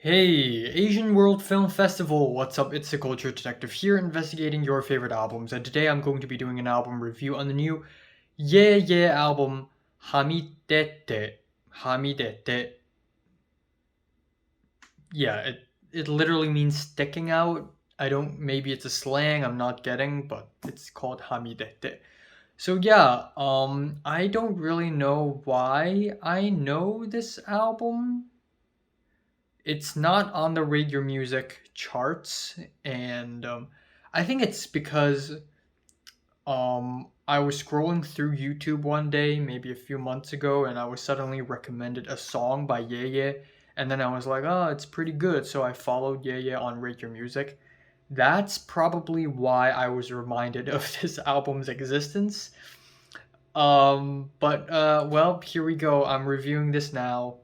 Hey, Asian World Film Festival! What's up? It's the Culture Detective here, investigating your favorite albums, and today I'm going to be doing an album review on the new YeYe album, Ha mi dete. Ha mi dete. Yeah, it literally means sticking out. Maybe it's a slang I'm not getting, but it's called Ha mi dete. So yeah, I don't really know why I know this album. It's not on the radio music charts, and I think it's because I was scrolling through YouTube one day, maybe a few months ago, and I was suddenly recommended a song by YeYe, and then I was like, oh, it's pretty good, so I followed YeYe on radio music. That's probably why I was reminded of this album's existence. But here we go. I'm reviewing this now.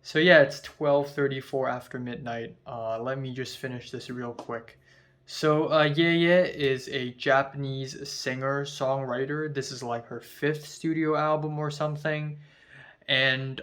So yeah, it's 12:34 after midnight. Let me just finish this real quick. So YeYe is a Japanese singer songwriter. This is like her fifth studio album or something, and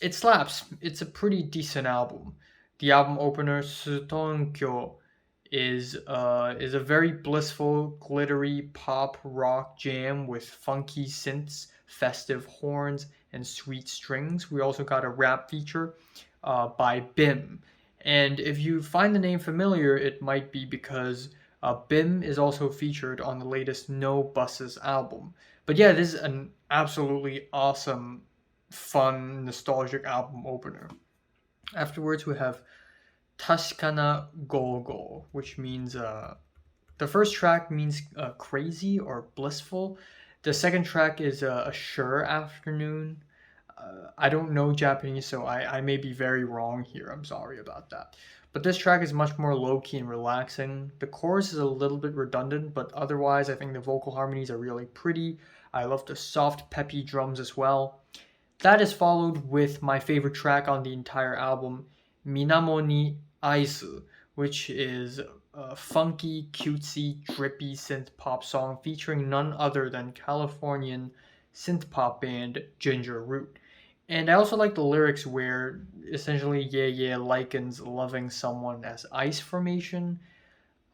it slaps. It's a pretty decent album. The album opener "素っ頓狂" is a very blissful, glittery pop rock jam with funky synths, festive horns, and sweet strings. We also got a rap feature by Bim. And if you find the name familiar, it might be because Bim is also featured on the latest No Buses album. But yeah, this is an absolutely awesome, fun, nostalgic album opener. Afterwards, we have確かな午後, which means the first track means crazy or blissful. The second track is a sure afternoon. I don't know Japanese, so I may be very wrong here. I'm sorry about that. But this track is much more low key and relaxing. The chorus is a little bit redundant, but otherwise, I think the vocal harmonies are really pretty. I love the soft, peppy drums as well. That is followed with my favorite track on the entire album, Minamo ni Aisu, which is a funky, cutesy, drippy synth pop song featuring none other than Californian synth pop band Ginger Root. And I also like the lyrics where essentially YeYe likens loving someone as ice formation.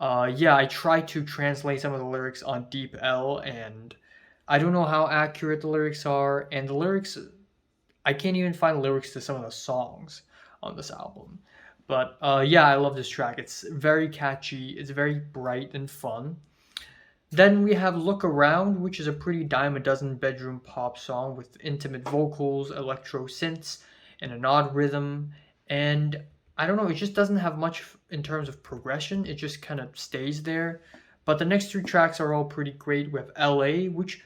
Yeah, I tried to translate some of the lyrics on Deep L, and I don't know how accurate the lyrics are. And the lyrics, I can't even find lyrics to some of the songs on this album. But yeah, I love this track. It's very catchy, it's very bright and fun. Then we have Look Around, which is a pretty dime a dozen bedroom pop song with intimate vocals, electro synths, and an odd rhythm. And I don't know, it just doesn't have much in terms of progression, it just kind of stays there. But the next three tracks are all pretty great. We have LA, which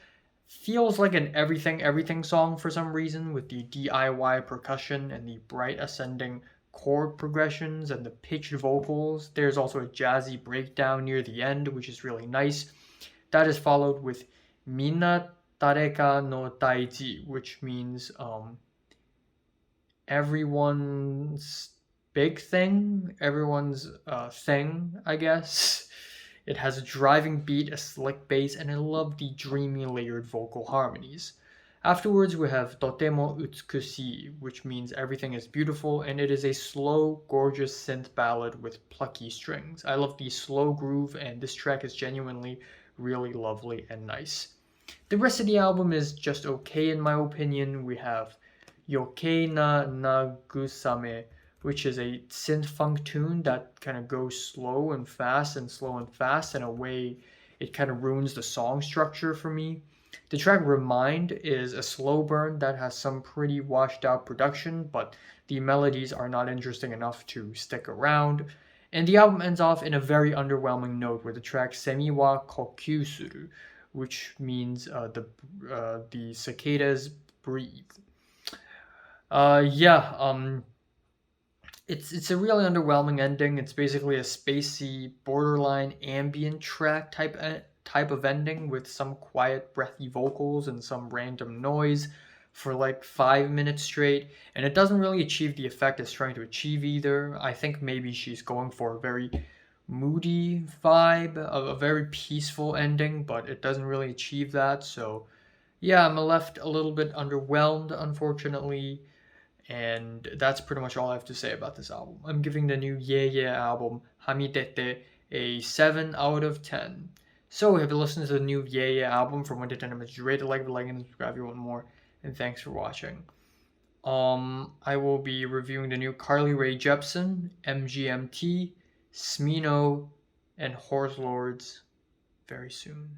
feels like an everything song for some reason, with the DIY percussion and the bright ascending chord progressions and the pitched vocals. There's also a jazzy breakdown near the end, which is really nice. That is followed with Mina Tareka no Daiji, which means everyone's big thing, everyone's thing, I guess. It has a driving beat, a slick bass, and I love the dreamy layered vocal harmonies. Afterwards, we have Totemo Utsukushi, which means everything is beautiful, and it is a slow, gorgeous synth ballad with plucky strings. I love the slow groove, and this track is genuinely really lovely and nice. The rest of the album is just okay in my opinion. We have Yokei na Nagusame, which is a synth funk tune that kind of goes slow and fast and slow and fast. In a way, it kind of ruins the song structure for me. The track Remind is a slow burn that has some pretty washed out production, but the melodies are not interesting enough to stick around. And the album ends off in a very underwhelming note with the track蝉は呼吸する, which means the cicadas breathe. Yeah, it's a really underwhelming ending. It's basically a spacey, borderline ambient track type of ending with some quiet, breathy vocals and some random noise for like 5 minutes straight, and it doesn't really achieve the effect it's trying to achieve either. I think maybe she's going for a very moody vibe, a very peaceful ending, but it doesn't really achieve that. So yeah, I'm left a little bit underwhelmed, unfortunately. And that's pretty much all I have to say about this album. I'm giving the new YeYe album,はみ出て, a 7 out of 10. So, have you listened to the new YeYe album from 1 to 10? Just rate it, like, and subscribe if you want more. And thanks for watching. I will be reviewing the new Carly Rae Jepsen, MGMT, Smino, and Horse Lords very soon.